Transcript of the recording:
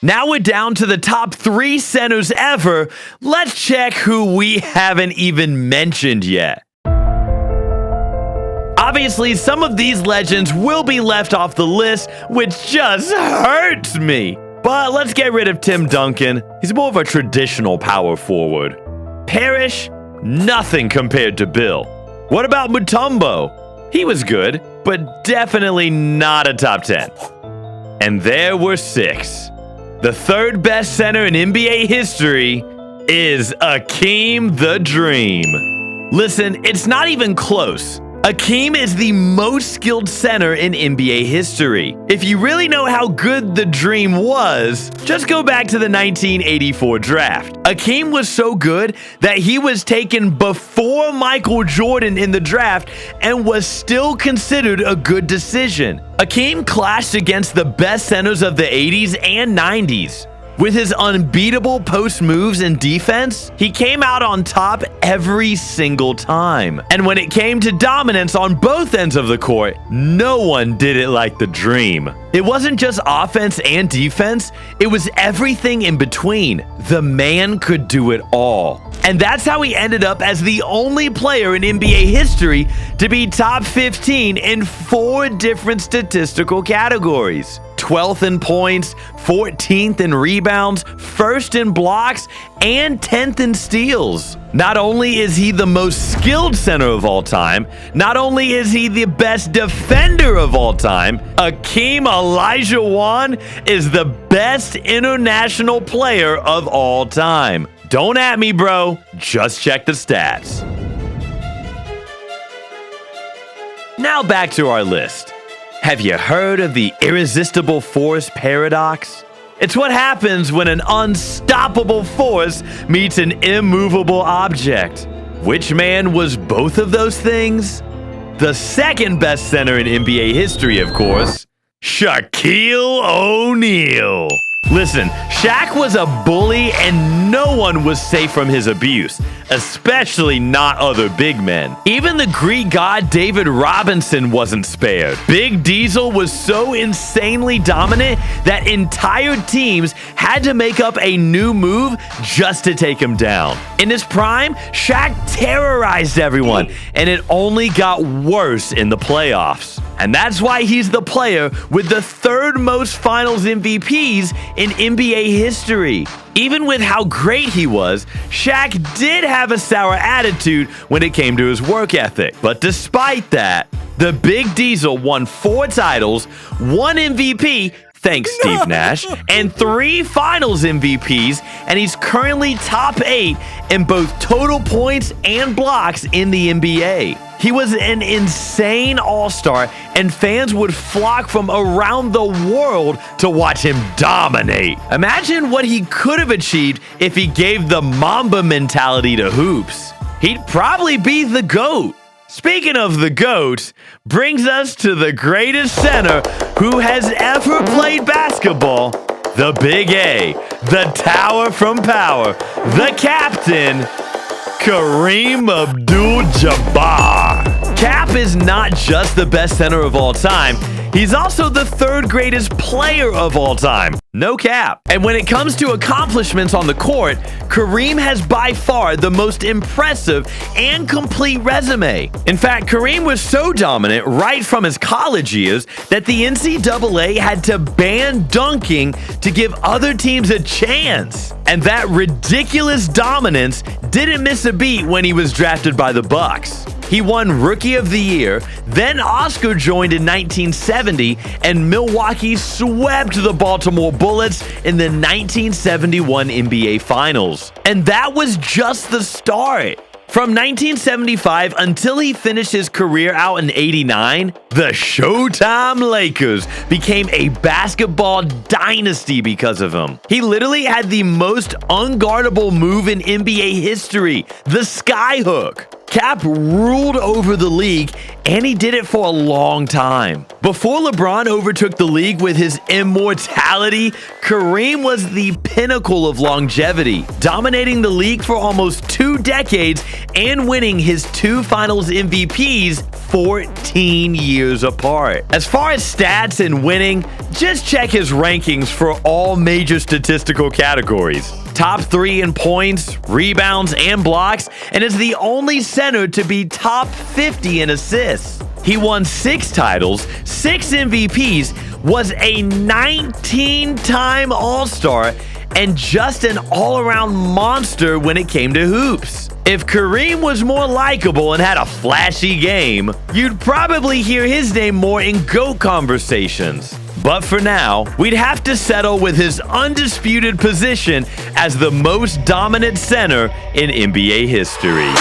Now we're down to the top 3 centers ever. Let's check who we haven't even mentioned yet. Obviously, some of these legends will be left off the list, which just hurts me. But let's get rid of Tim Duncan. He's more of a traditional power forward. Parrish, nothing compared to Bill. What about Mutombo? He was good, but definitely not a top 10. And there were 6. The third best center in NBA history is Hakeem the Dream. Listen, it's not even close. Hakeem is the most skilled center in NBA history. If you really know how good the Dream was, just go back to the 1984 draft. Hakeem was so good that he was taken before Michael Jordan in the draft and was still considered a good decision. Hakeem clashed against the best centers of the 80s and 90s. With his unbeatable post moves and defense, he came out on top every single time. And when it came to dominance on both ends of the court, no one did it like the Dream. It wasn't just offense and defense, it was everything in between. The man could do it all. And that's how he ended up as the only player in NBA history to be top 15 in 4 different statistical categories. 12th in points, 14th in rebounds, 1st in blocks, and 10th in steals. Not only is he the most skilled center of all time, not only is he the best defender of all time, Hakeem Olajuwon is the best international player of all time. Don't at me, bro. Just check the stats. Now back to our list. Have you heard of the irresistible force paradox? It's what happens when an unstoppable force meets an immovable object. Which man was both of those things? The second best center in NBA history, of course, Shaquille O'Neal. Listen, Shaq was a bully and no one was safe from his abuse, especially not other big men. Even the Greek god David Robinson wasn't spared. Big Diesel was so insanely dominant that entire teams had to make up a new move just to take him down. In his prime, Shaq terrorized everyone, and it only got worse in the playoffs. And that's why he's the player with the 3rd most finals MVPs in NBA history. Even with how great he was, Shaq did have a sour attitude when it came to his work ethic. But despite that, the Big Diesel won 4 titles, 1 MVP, thanks Steve Nash, and 3 finals MVPs, and he's currently top 8 in both total points and blocks in the NBA. He was an insane all-star, and fans would flock from around the world to watch him dominate. Imagine what he could have achieved if he gave the Mamba mentality to hoops. He'd probably be the GOAT. Speaking of the GOAT, brings us to the greatest center who has ever played basketball, the Big A, the Tower from Power, the captain, Kareem Abdul-Jabbar. Cap is not just the best center of all time, he's also the 3rd greatest player of all time. No cap. And when it comes to accomplishments on the court, Kareem has by far the most impressive and complete resume. In fact, Kareem was so dominant right from his college years that the NCAA had to ban dunking to give other teams a chance. And that ridiculous dominance didn't miss a beat when he was drafted by the Bucks. He won Rookie of the Year, then Oscar joined in 1970, and Milwaukee swept the Baltimore Bullets in the 1971 NBA Finals. And that was just the start. From 1975 until he finished his career out in '89, the Showtime Lakers became a basketball dynasty because of him. He literally had the most unguardable move in NBA history, the Skyhook. Cap ruled over the league, and he did it for a long time. Before LeBron overtook the league with his immortality, Kareem was the pinnacle of longevity, dominating the league for almost 2 decades and winning his 2 finals MVPs 14 years apart. As far as stats and winning, just check his rankings for all major statistical categories. Top 3 in points, rebounds, and blocks, and is the only center to be top 50 in assists. He won 6 titles, 6 MVPs, was a 19-time All-Star, and just an all-around monster when it came to hoops. If Kareem was more likable and had a flashy game, you'd probably hear his name more in GOAT conversations. But for now, we'd have to settle with his undisputed position as the most dominant center in NBA history.